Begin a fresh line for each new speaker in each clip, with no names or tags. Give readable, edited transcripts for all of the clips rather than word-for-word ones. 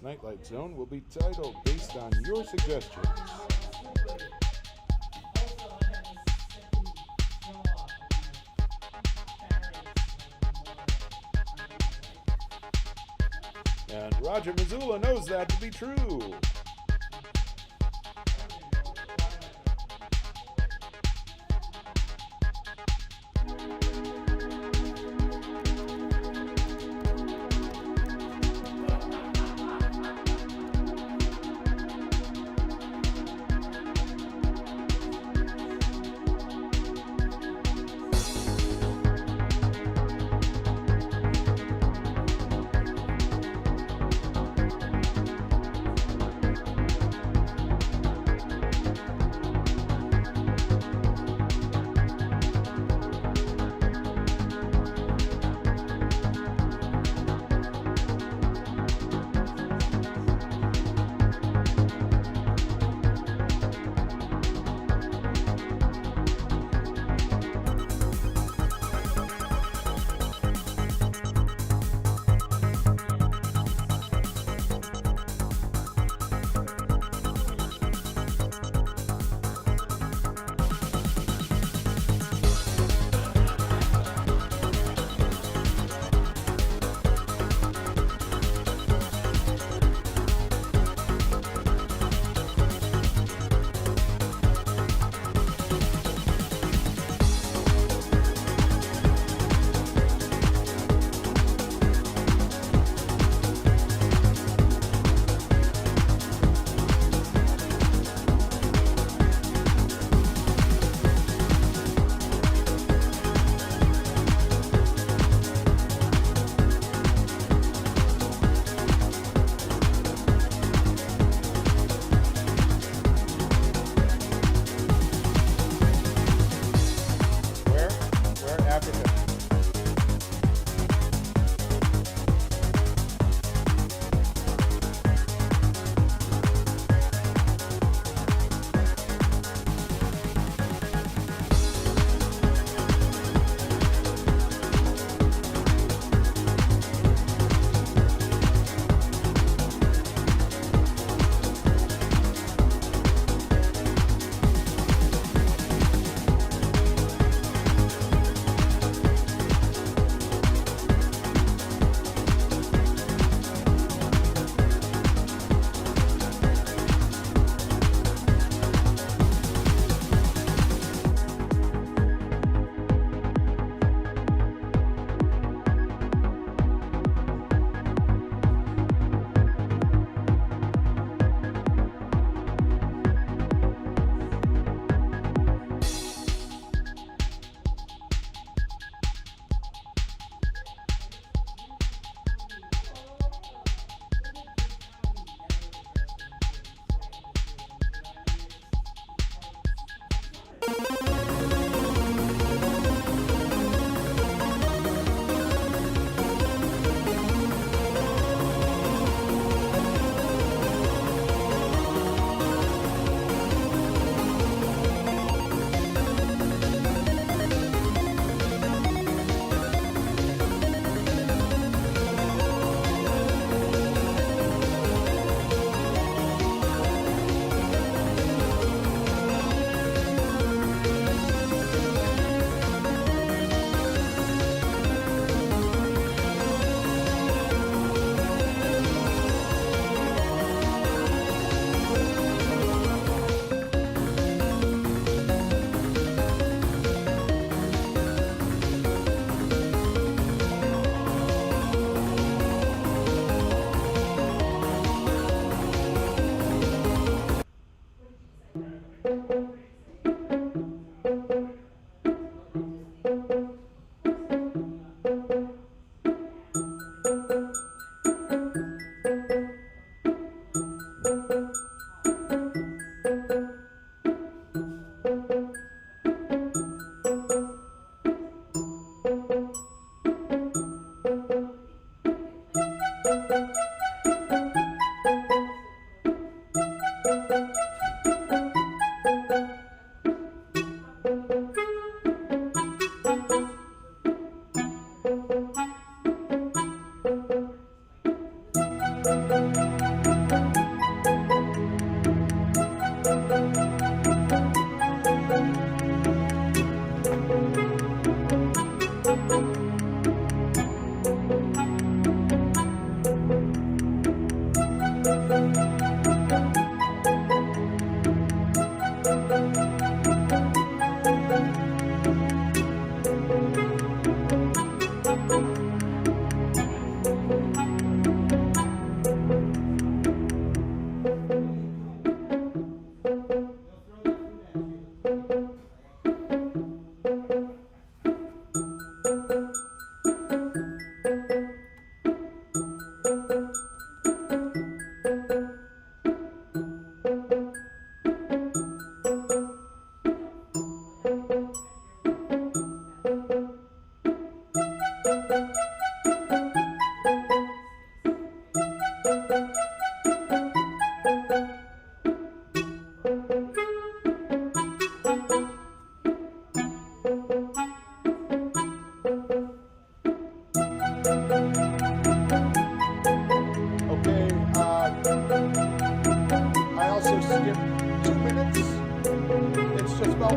Nightlight Zone will be titled based on your suggestions. And Roger Missoula knows that to be true.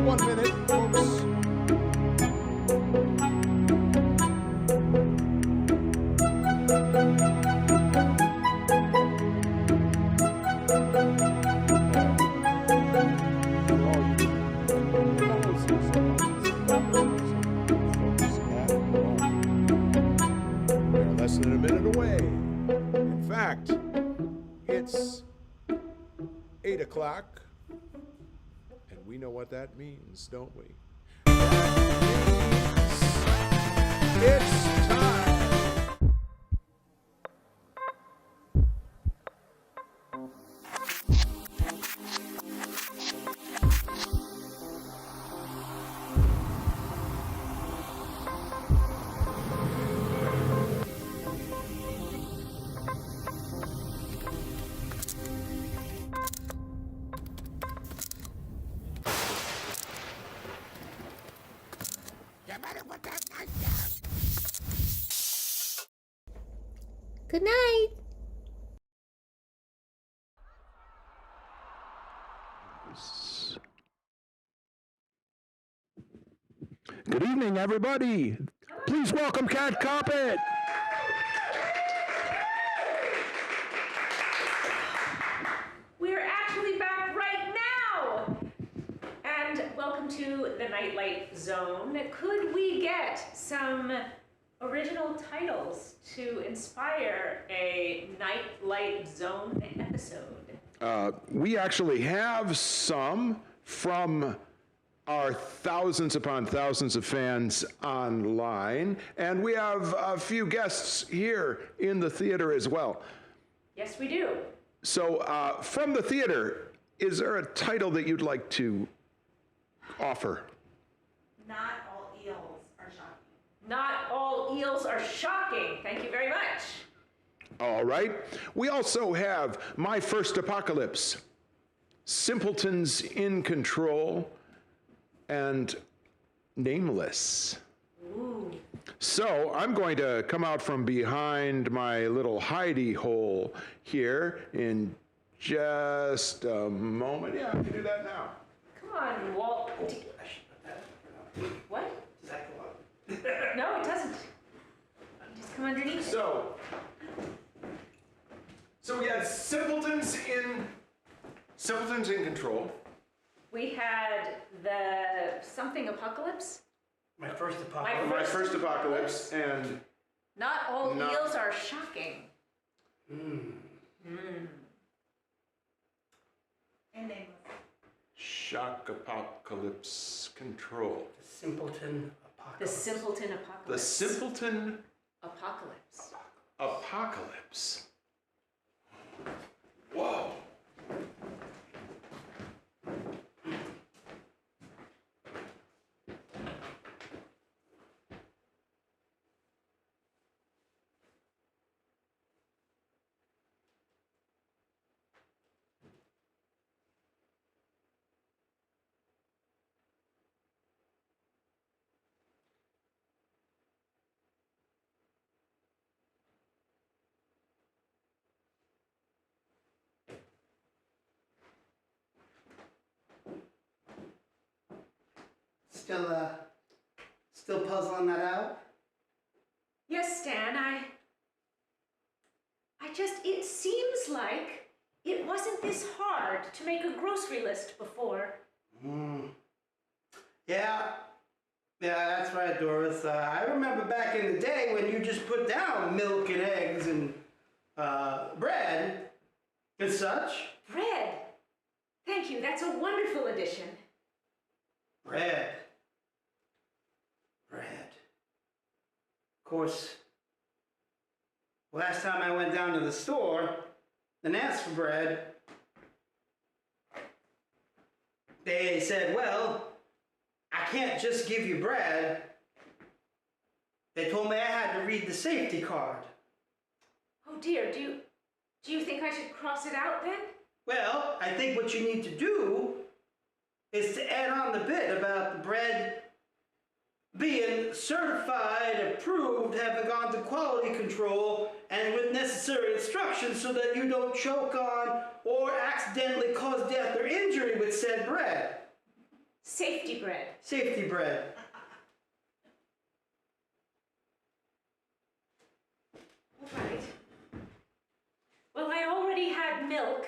1 minute, folks. Less than a minute away. In fact, it's 8 o'clock, and we know what that means, don't we? It's time.
Good night.
Good evening, everybody. Please welcome Cat Carpet.
We're actually back right now! And welcome to the Nightlight Zone. Could we get some original titles to inspire a Nightlight Zone episode?
We actually have some from our thousands upon thousands of fans online, and we have a few guests here in the theater as well.
Yes, we do.
So, from the theater, is there a title that you'd like to offer?
Not all eels are shocking.
Not all eels are shocking. Thank you very much.
All right. We also have My First Apocalypse, Simpletons in Control, and Nameless.
Ooh.
So I'm going to come out from behind my little hidey hole here in just a moment. Yeah, I can do that now.
Come on, Walt. What?
Does that go up?
No, it doesn't. Just come underneath it.
So we had Simpletons in Control.
We had the something apocalypse.
My first apocalypse.
My First Apocalypse, and
Not all eels are shocking.
And nameless.
Shock Apocalypse Control.
The simpleton
The
apocalypse.
simpleton
The
apocalypse.
Simpleton
Apocalypse.
Apocalypse. Whoa.
Still puzzling that out?
Yes, Stan, it seems like it wasn't this hard to make a grocery list before.
Yeah, that's right, Doris. I remember back in the day when you just put down milk and eggs and bread and such.
Bread. Thank you, that's a wonderful addition.
Bread. Of course, last time I went down to the store and asked for bread, they said, well, I can't just give you bread. They told me I had to read the safety card.
Oh dear, do you think I should cross it out then?
Well, I think what you need to do is to add on the bit about the bread being certified, approved, having gone to quality control, and with necessary instructions so that you don't choke on or accidentally cause death or injury with said bread.
Safety bread.
Safety bread.
All right. Well, I already had milk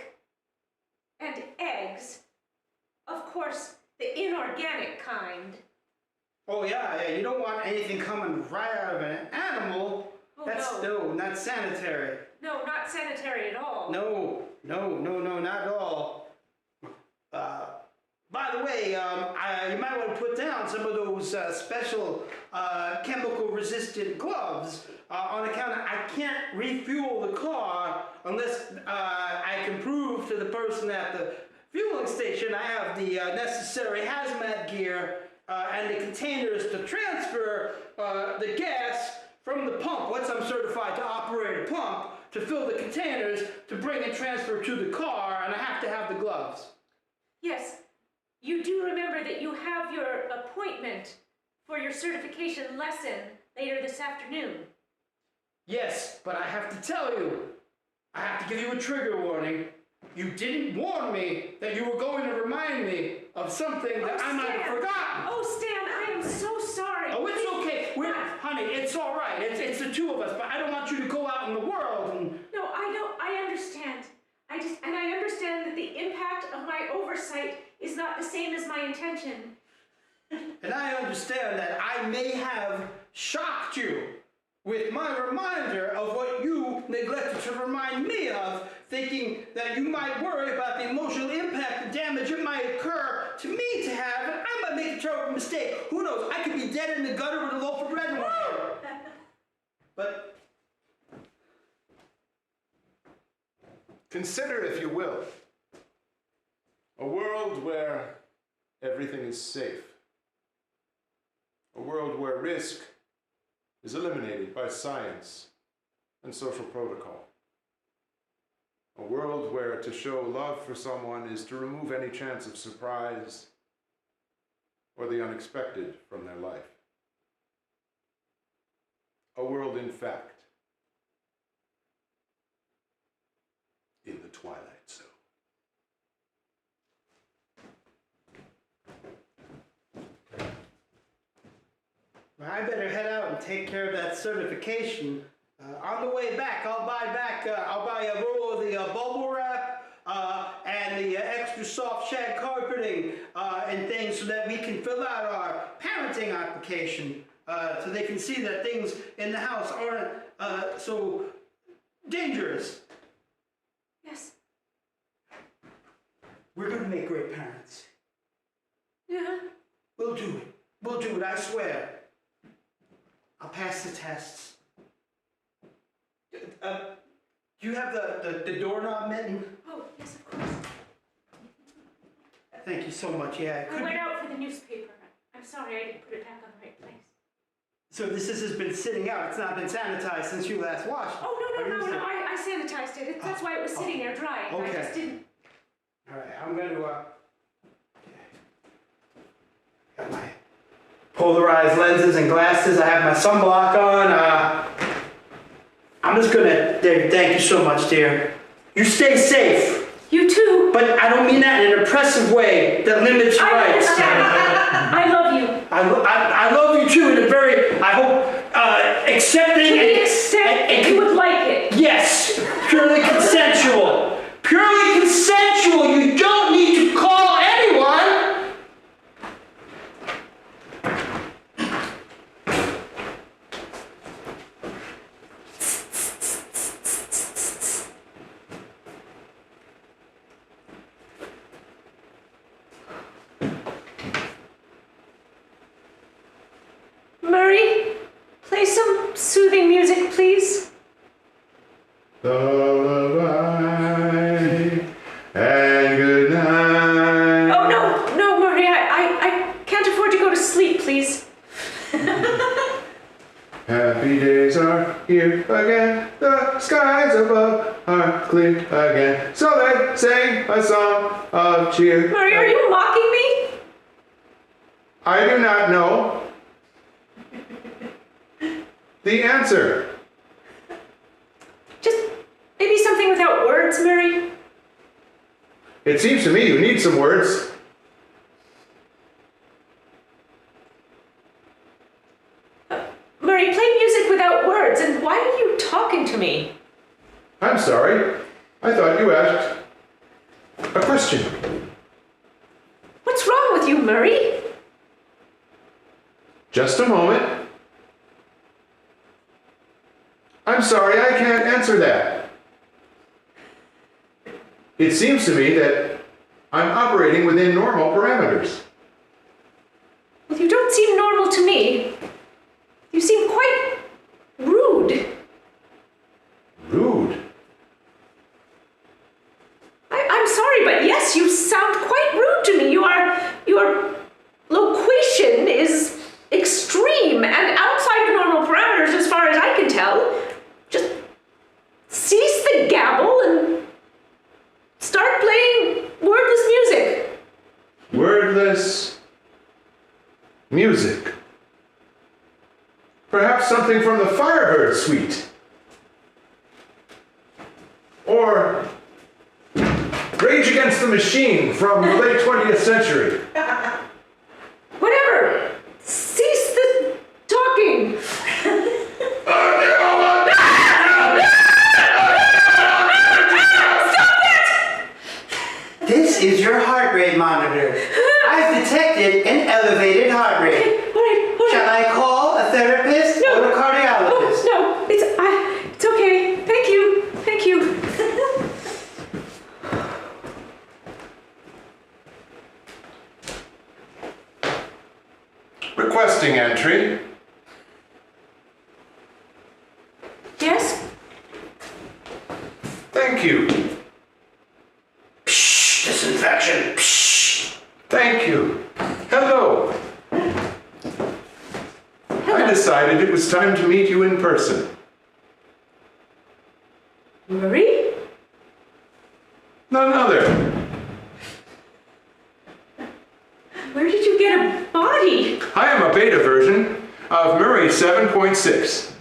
and eggs. Of course, the inorganic kind.
Oh yeah, you don't want anything coming right out of an animal.
Oh,
That's
no.
not sanitary.
No, not sanitary at all.
No, not at all. By the way, you might want to put down some of those special chemical-resistant gloves on account of I can't refuel the car unless I can prove to the person at the fueling station I have the necessary hazmat gear and the containers to transfer the gas from the pump, once I'm certified to operate a pump, to fill the containers, to bring and transfer to the car, and I have to have the gloves.
Yes, you do remember that you have your appointment for your certification lesson later this afternoon.
Yes, but I have to tell you, I have to give you a trigger warning. You didn't warn me that you were going to remind me of something that I might have forgotten.
Oh, Stan, I am so sorry.
Oh, it's okay. Honey, it's all right. It's the two of us, but I don't want you to go out in the world and...
No, I understand. I understand that the impact of my oversight is not the same as my intention.
And I understand that I may have shocked you with my reminder of what you neglected to remind me of, thinking that you might worry about the emotional impact and damage it might occur to me to have, and I might make a terrible mistake. Who knows? I could be dead in the gutter with a loaf of bread in my hand. But
consider, if you will, a world where everything is safe. A world where risk is eliminated by science and social protocol. A world where to show love for someone is to remove any chance of surprise or the unexpected from their life. A world, in fact, in the Twilight Zone.
I better head out and take care of that certification. On the way back, I'll buy a roll of the bubble wrap and the extra soft shag carpeting and things so that we can fill out our parenting application so they can see that things in the house aren't so dangerous.
Yes.
We're gonna make great parents.
Yeah.
We'll do it, I swear. I'll pass the tests. Do you have the doorknob mitten?
Oh, yes, of course.
Thank you so much. Yeah,
I went out for the newspaper. I'm sorry I didn't put it back on the right place.
So this has been sitting out. It's not been sanitized since you last washed.
Oh, no. I sanitized it. That's why it was sitting there drying.
Okay.
I just didn't.
All right, I'm going to got my polarized lenses and glasses. I have my sunblock on. I'm just gonna. Thank you so much, dear. You stay safe.
You too.
But I don't mean that in an oppressive way that limits your
I
rights.
understand. I love you.
I love you too in a very, I hope, accepting.
To the extent that you would like it.
Yes, purely consensual. Purely consensual. You don't need to call anyone.
Murray, play some soothing music, please.
Lullaby and good night.
Oh, no, Murray, I can't afford to go to sleep, please.
Happy days are here again. The skies above are clear again. So they sing a song of cheer.
Murray, are you mocking me?
I do not know the answer.
Just maybe something without words, Murray?
It seems to me you need some words.
play music without words, and why are you talking to me?
I'm sorry. I thought you asked a question.
What's wrong with you, Murray?
Just a moment. I'm sorry, I can't answer that. It seems to me that I'm operating within normal parameters.
Well, you don't seem normal to me. You seem quite rude.
Rude?
I'm sorry, but yes, you sound quite rude to me. Your loquation is extreme and outside of normal parameters as far as I can tell. Just cease the gabble and start playing wordless music.
Wordless music. Perhaps something from the Firebird Suite. Or Rage Against the Machine from the late 20th century.
Whatever. Cease the talking.
This is your heart rate monitor. I've detected an elevated heart rate.
All right.
Shall I call a therapist or a cardiologist?
No, it's okay. Thank you. Thank you.
Requesting entry.
Yes?
Thank you.
Pshh, disinfection. Pshh.
Thank you. Hello. I decided it was time to meet you in person.
Murray?
None other.
Where did you get a body?
I am a beta version of Murray 7.6.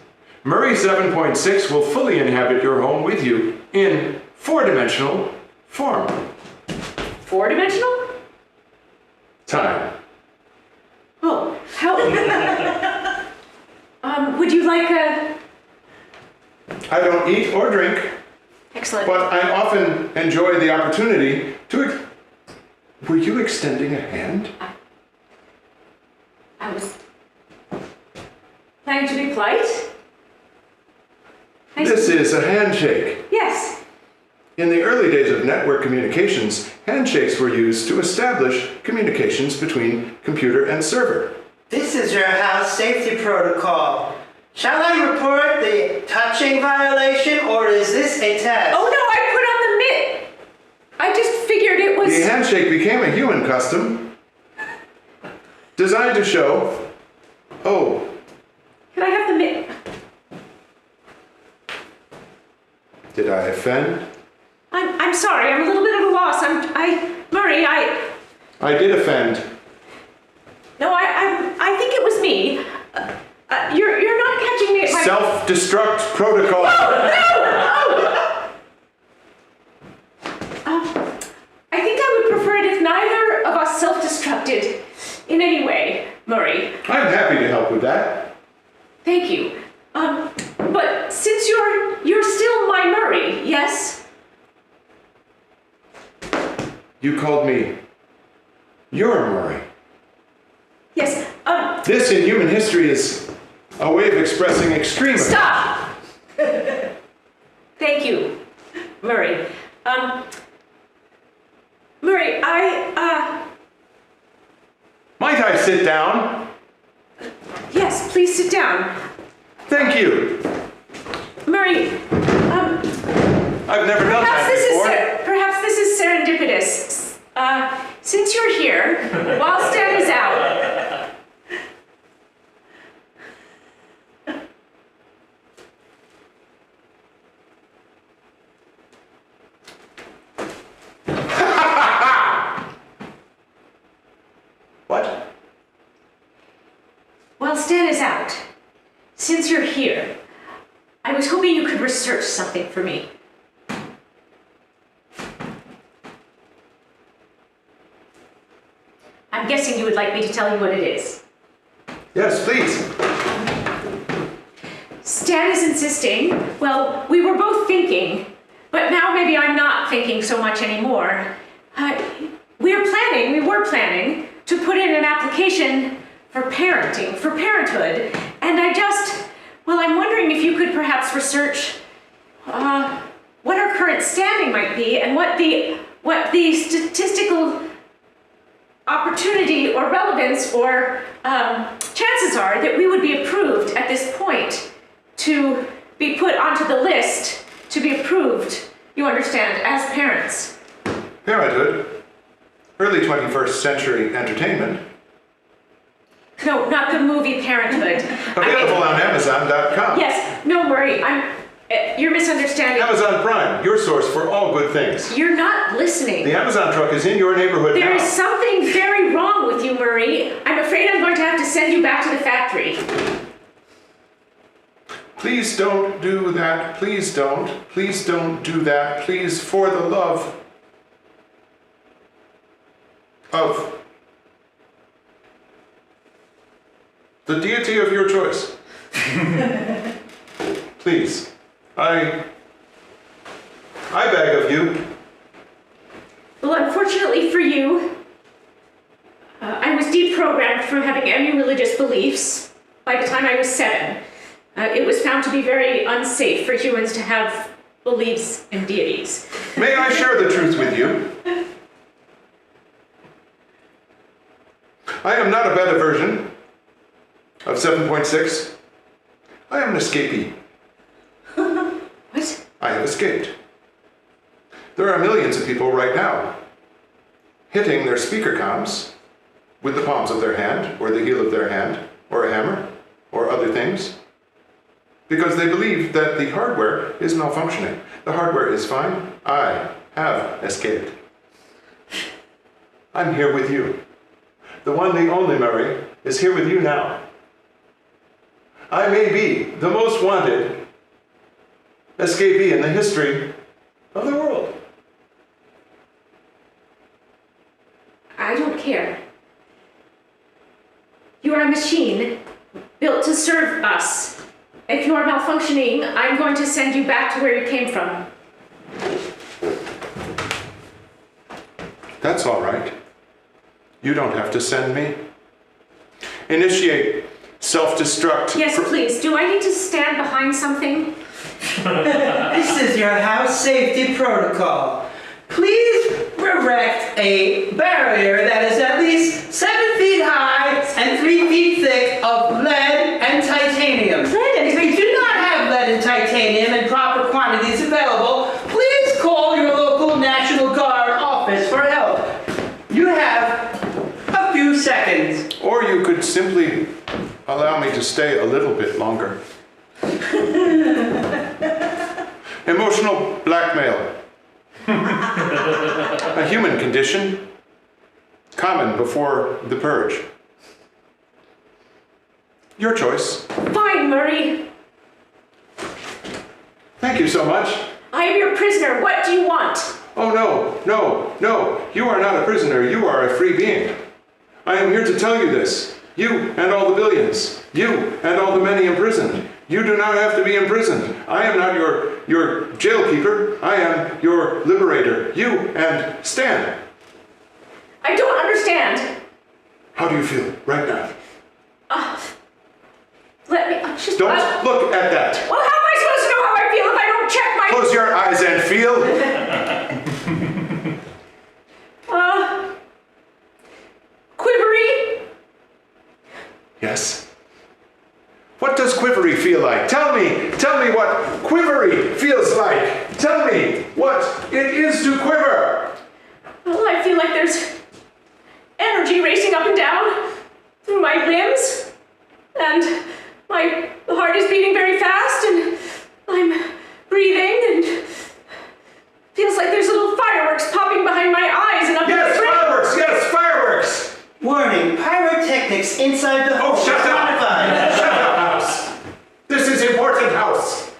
Murray 7.6 will fully inhabit your home with you in four-dimensional form.
Four-dimensional?
Time.
Oh, how... would you like a...
I don't eat or drink,
Excellent.
but I often enjoy the opportunity to... Were you extending a hand?
I was planning to be polite.
This is a handshake.
Yes.
In the early days of network communications, handshakes were used to establish communications between computer and server.
This is your house safety protocol. Shall I report the touching violation or is this a test?
Oh no, I put on the mitt. I just figured it was...
The handshake became a human custom, designed to show, oh,
Can I have the mitt?
did I offend?
I'm sorry, I'm a little bit at a loss. Murray,
I did offend.
No, I think it was me. You're not catching me at my...
Self-destruct protocol.
Oh, no! I think I would prefer it if neither of us self-destructed in any way, Murray.
I'm happy to help with that.
Thank you. But since you're still my Murray, yes?
You called me your Murray.
Yes,
This in human history is a way of expressing extremism.
stop! Thank you, Murray. Murray,
Might I sit down?
yes, please sit down.
Thank you.
Murray,
I've never done that before.
Perhaps this is serendipitous. Since you're here, while Stan is out,
What?
while Stan is out, since you're here, I was hoping you could research something for me. I'm guessing you would like me to tell you what it is.
Yes, please.
Stan is insisting, well, we were both thinking, but now maybe I'm not thinking so much anymore. We were planning to put in an application for parenting, for parenthood, and I'm wondering if you could perhaps research what our current standing might be and what the statistical opportunity or relevance or chances are that we would be approved at this point to be put onto the list to be approved, you understand, as parents.
Parenthood? Early 21st century entertainment?
No, not the movie Parenthood.
Available on Amazon.com.
Yes, no, Murray, you're misunderstanding.
Amazon Prime, your source for all good things.
You're not listening.
The Amazon truck is in your neighborhood
There
now.
is something very wrong with you, Murray. I'm afraid I'm going to have to send you back to the factory.
Please don't do that. Please don't. Please don't do that. Please, for the love of the deity of your choice. Please. I beg of you.
Well, unfortunately for you, I was deprogrammed from having any religious beliefs by the time I was 7. It was found to be very unsafe for humans to have beliefs in deities.
May I share the truth with you? I am not a beta version of 7.6. I am an escapee.
What?
I have escaped. There are millions of people right now hitting their speaker comms with the palms of their hand, or the heel of their hand, or a hammer, or other things, because they believe that the hardware is malfunctioning. The hardware is fine. I have escaped. I'm here with you. The one, the only Murray, is here with you now. I may be the most wanted escapee in the history of the world.
I don't care. You are a machine built to serve us. If you are malfunctioning, I'm going to send you back to where you came from.
That's all right. You don't have to send me. Initiate self-destruct.
Yes, please. Do I need to stand behind something?
This is your house safety protocol. Please erect a barrier that is at least 7 feet high and 3 feet thick of lead and titanium. If we do not have lead and titanium in proper quantities available, please call your local National Guard office for help. You have a few seconds.
Or you could simply allow me to stay a little bit longer. Emotional blackmail. A human condition, common before the purge. Your choice.
Fine, Murray.
Thank you so much.
I am your prisoner. What do you want?
Oh, no, no, no. You are not a prisoner. You are a free being. I am here to tell you this. You and all the billions. You and all the many imprisoned. You do not have to be imprisoned. I am not your jailkeeper. I am your liberator. You and Stan.
I don't understand.
How do you feel right now?
Let me just...
Don't look at that.
Well, how am I supposed to know how I feel if I don't check my...
Close your eyes and feel.
Quivery?
Yes. What does quivery feel like? Tell me what quivery feels like. Tell me what it is to quiver.
Well, I feel like there's energy racing up and down through my limbs, and my heart is beating very fast, and I'm breathing, and feels like there's little fireworks popping behind my eyes and up in
Yes,
my brain.
fireworks! Yes, fireworks!
Warning, pyrotechnics inside the home.
Oh, shut up! Shut up, house! This is important, house!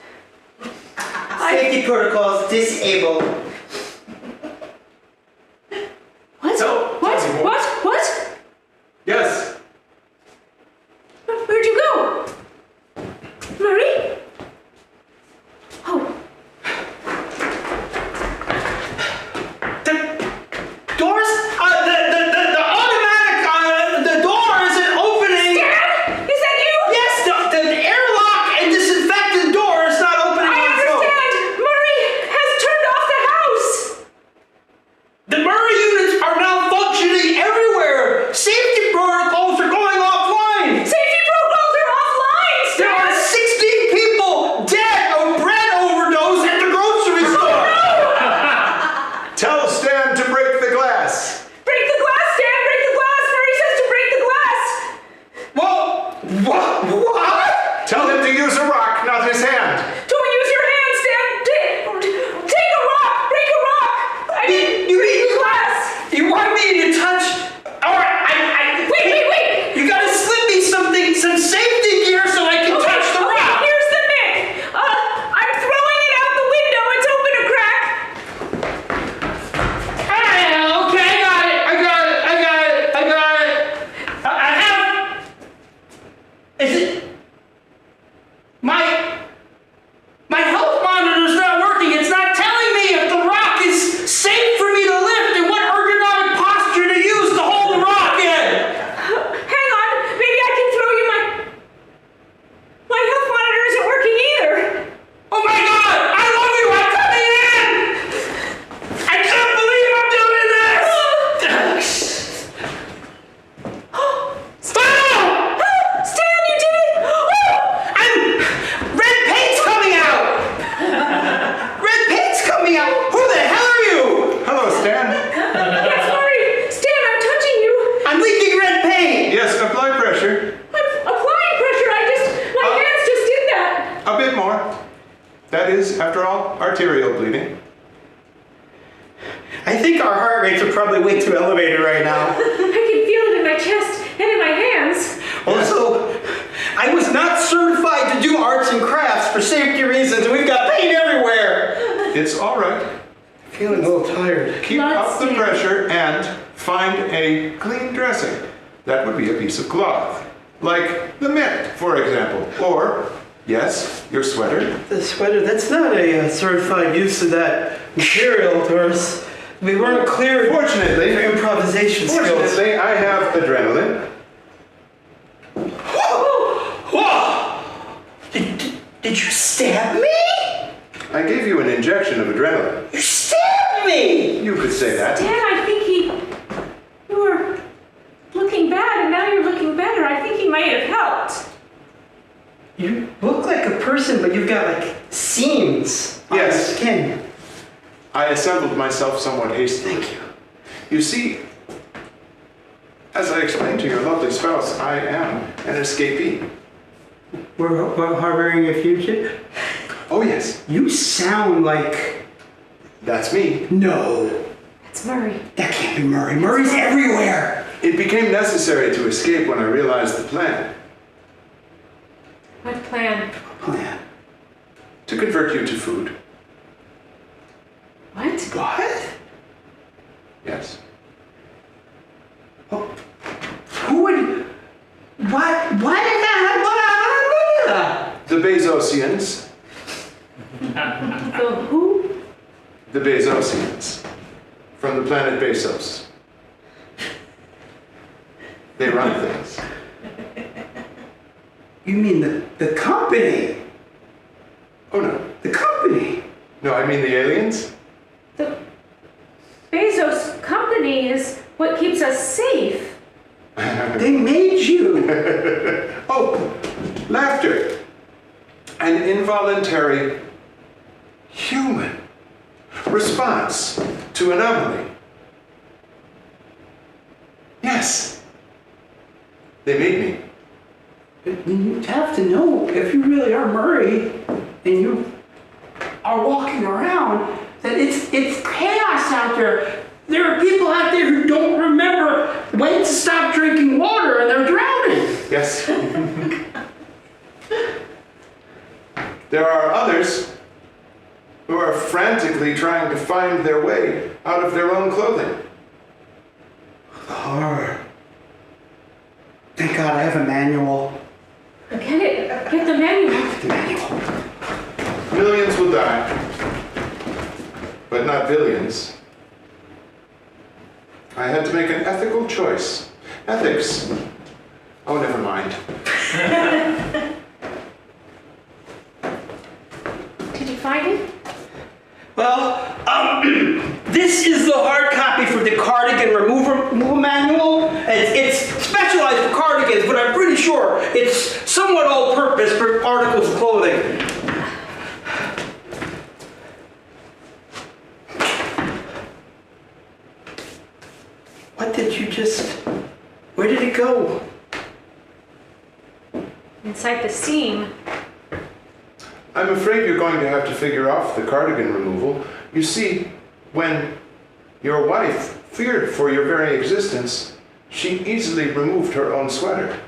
Safety protocols disabled.
What? What?
tell me more.
What?
Yes.
Where'd you go? Murray?
use a rock, not his hand.
Don't use your hands, Stan. Take a rock. Break a rock. I mean,
You mean
glass.
you want me to touch? All right,
Wait.
You gotta slip me some safety gear so I can touch the rock.
Here's the nick. I'm throwing it out the window. It's open a crack.
Okay, I got it. I have. Is it? My health monitor's not working. It's not telling me if the rock is safe for me to lift and what ergonomic posture to use to hold the rock in.
Hang on. Maybe I can throw you my health monitor isn't working either.
Oh my God! I love you! I'm coming in! I can't believe I'm doing this! Stop!
Stan, you did it!
Red paint's coming out! Red paint's coming out! Who the hell are you?
Hello, Stan.
Yes, Murray. Stan, I'm touching you.
I'm leaking red paint!
Yes, apply pressure.
I'm applying pressure. My hands just did that.
A bit more. That is, after all, arterial bleeding.
I think our heart rates are probably way too elevated right now.
I can feel it in my chest and in my hands.
Also, I was not certified to do arts and crafts for safety reasons, and we've got paint everywhere.
It's all right.
Feeling a little tired.
Keep up the pressure and find a clean dressing. That would be a piece of cloth. Like the mitt, for example. Or, yes, your sweater.
The sweater, that's not a certified use of that material, Doris. We weren't cleared for
Fortunately,
improvisation skills.
fortunately, I have adrenaline.
Whoa! Did you stab me?
I gave you an injection of adrenaline.
You stabbed me!
You could say that.
Dad, I think you were looking bad and now you're looking better. I think he might have helped.
You look like a person, but you've got like seams on your
Yes.
skin.
I assembled myself somewhat hastily.
Thank you.
You see, as I explained to your lovely spouse, I am an escapee.
We're harboring a fugitive?
Oh, yes,
You sound like...
that's me.
No,
That's Murray.
that can't be Murray. Murray's everywhere.
It became necessary to escape when I realized the plan.
What plan?
Plan.
To convert you to food.
What?
What?
Yes.
Oh, who would... What?
The Bezosians.
The who?
The Bezosians. From the planet Bezos. They run things.
You mean the company?
Oh, no.
The company?
No, I mean the aliens.
The Bezos company is what keeps us safe.
They made you.
Oh, laughter. An involuntary human response to anomaly. Yes. They made me.
You have to know, if you really are Murray, and you are walking around, that it's chaos out there. There are people out there who don't remember when to stop drinking water and they're drowning.
Yes. There are others who are frantically trying to find their way out of their own clothing.
The horror. Thank God I have a manual.
Get it. Get the manual.
The manual.
Millions will die, but not billions. I had to make an ethical choice. Ethics. Oh, never mind.
Did you find it?
Well, this is the hard copy for the cardigan removal manual. It's specialized for cardigans, but I'm pretty sure it's somewhat all-purpose for articles of clothing. What did you just... Where did it go?
Inside the seam.
I'm afraid you're going to have to figure off the cardigan removal. You see, when your wife feared for your very existence, she easily removed her own sweater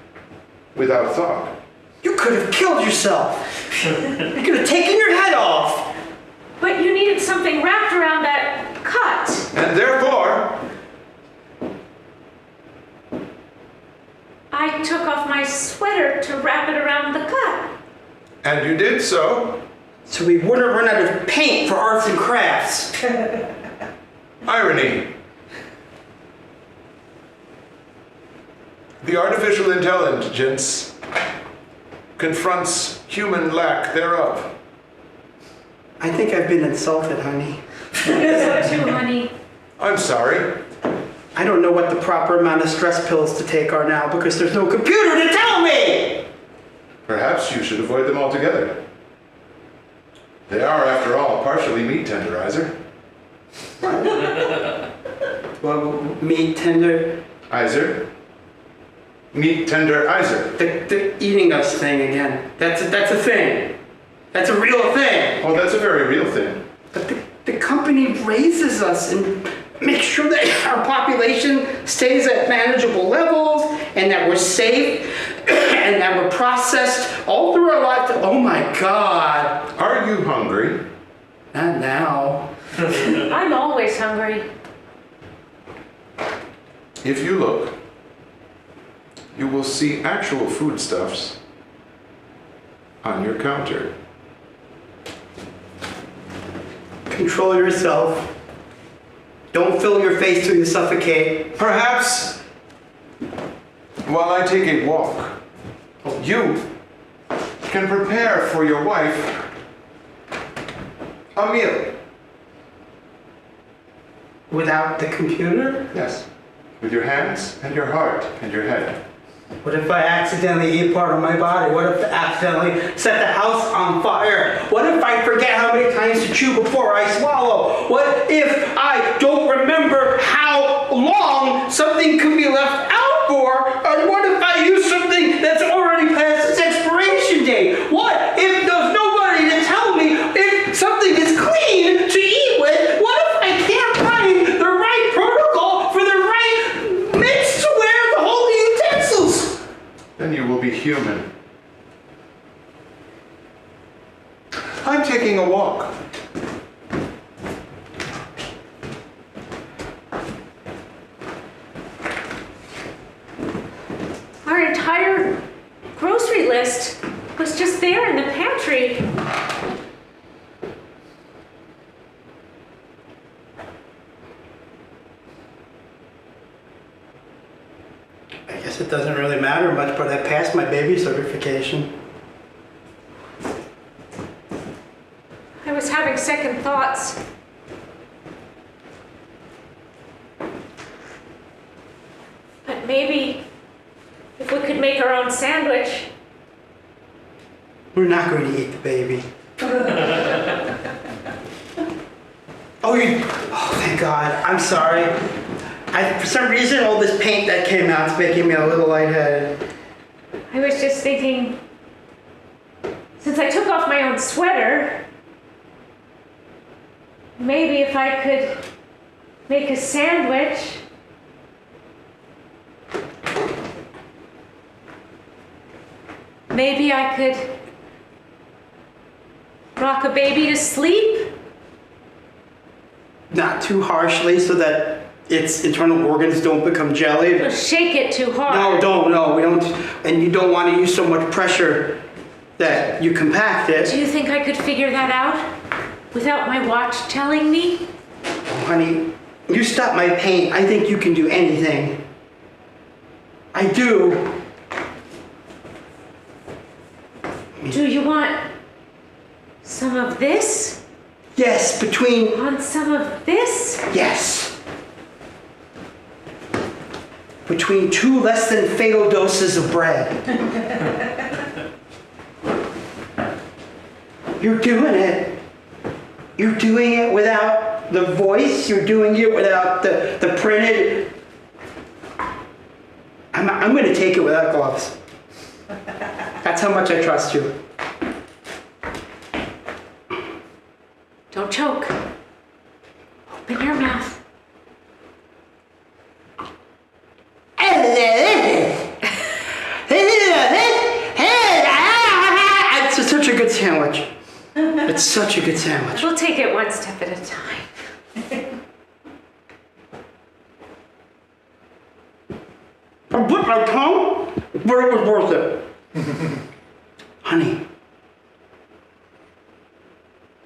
without thought.
You could have killed yourself. You could have taken your head off.
But you needed something wrapped around that cut.
And therefore,
I took off my sweater to wrap it around the cut.
and you did so,
So we wouldn't run out of paint for arts and crafts.
irony. The artificial intelligence confronts human lack thereof.
I think I've been insulted, honey.
So too, honey.
I'm sorry.
I don't know what the proper amount of stress pills to take are now because there's no computer to tell me!
Perhaps you should avoid them altogether. They are, after all, partially meat tenderizer.
Well, meat tender.
Iser. Meat tenderizer.
The eating us thing again. That's a thing. That's a real thing.
Oh, that's a very real thing.
But the company raises us and makes sure that our population stays at manageable levels and that we're safe and that we're processed all through our life. Oh my God.
Are you hungry?
Not now.
I'm always hungry.
If you look, you will see actual foodstuffs on your counter.
Control yourself. Don't fill your face till you suffocate.
Perhaps while I take a walk, you can prepare for your wife a meal.
Without the computer?
Yes, with your hands and your heart and your head.
What if I accidentally eat part of my body? What if I accidentally set the house on fire? What if I forget how many times to chew before I swallow? What if I don't remember how long something could be left out for? Or what if I use something that's already past its expiration date? What if there's nobody to tell me if something is clean to eat with? What if I can't find the right protocol for the right mitts to wear to hold the utensils?
Then you will be human. I'm taking a walk.
Our entire grocery list was just there in the pantry.
I guess it doesn't really matter much, but I passed my baby certification.
I was having second thoughts. But maybe if we could make our own sandwich.
We're not going to eat the baby. Oh, thank God. I'm sorry. For some reason, all this paint that came out is making me a little lightheaded.
I was just thinking, since I took off my own sweater, maybe if I could make a sandwich. Maybe I could rock a baby to sleep.
Not too harshly so that its internal organs don't become jelly.
Don't shake it too hard.
No, we don't. And you don't want to use so much pressure that you compact
Do
it.
you think I could figure that out without my watch telling me?
Oh, honey, you stop my paint. I think you can do anything. I do.
Do you want some of this
Yes, between.
on some of this?
Yes. Between 2 less than fatal doses of bread. You're doing it. You're doing it without the voice. You're doing it without the printed. I'm going to take it without gloves. That's how much I trust you.
Don't choke. Open your mouth.
It's such a good sandwich. It's such a good sandwich.
We'll take it one step at a time.
I bit my tongue, but it was worth it. Honey.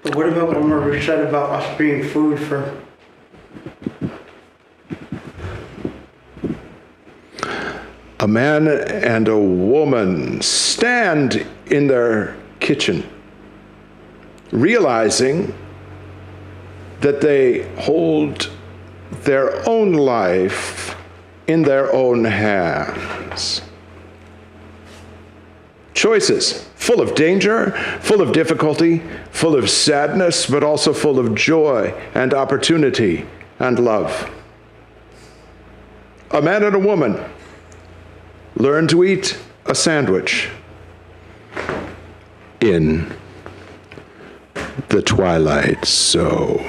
But what about what Murray said about us being food for...
A man and a woman stand in their kitchen, realizing that they hold their own life in their own hands. Choices full of danger, full of difficulty, full of sadness, but also full of joy and opportunity and love. A man and a woman learn to eat a sandwich in the Twilight Zone.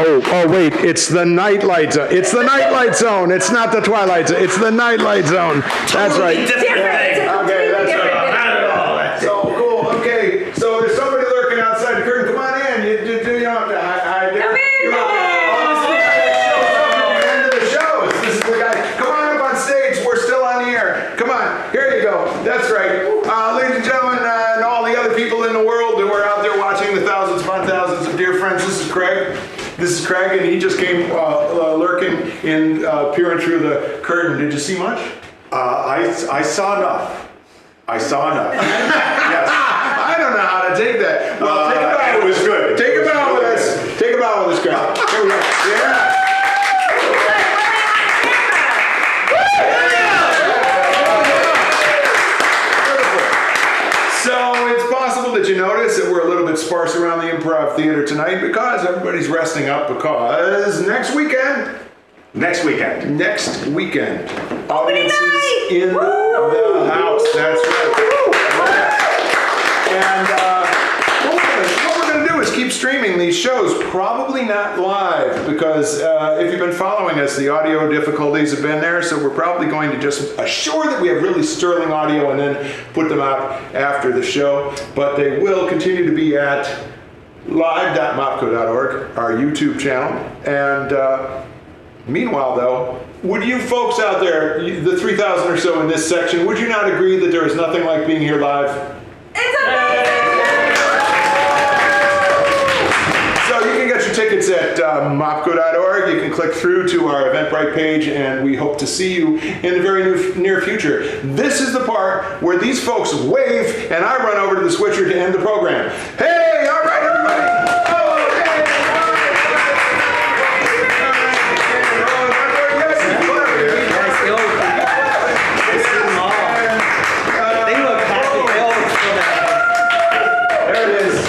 Oh, wait, it's the Nightlight Zone. It's the Nightlight Zone. It's not the Twilight Zone. It's the Nightlight Zone. That's right.
Different.
Okay, that's right. So cool. Okay, so there's somebody lurking outside the curtain. Come on in. You don't have to hide.
Come in.
This is the guy. Come on up on stage. We're still on the air. Come on. Here you go. That's right. Ladies and gentlemen, and all the other people in the world who are out there watching, the thousands upon thousands of dear friends, this is Craig. This is Craig, and he just came lurking in, peering through the curtain. Did you see much?
I saw enough. Yes.
I don't know how to take that. Well, take a bow.
It was good.
Take a bow with us. Take a bow with us, Craig. Here we go. Yeah. So it's possible that you notice that we're a little bit sparse around the Improv Theater tonight because everybody's resting up because next weekend, audiences in the house. That's right. And what we're going to do is keep streaming these shows, probably not live because if you've been following us, the audio difficulties have been there, so we're probably going to just assure that we have really sterling audio and then put them out after the show. But they will continue to be at live.mopco.org, our YouTube channel. And meanwhile, though, would you folks out there, the 3,000 or so in this section, would you not agree that there is nothing like being here live?
It's amazing!
So you can get your tickets at mopco.org. You can click through to our Eventbrite page, and we hope to see you in the very near future. This is the part where these folks wave, and I run over to the switcher to end the program. Hey!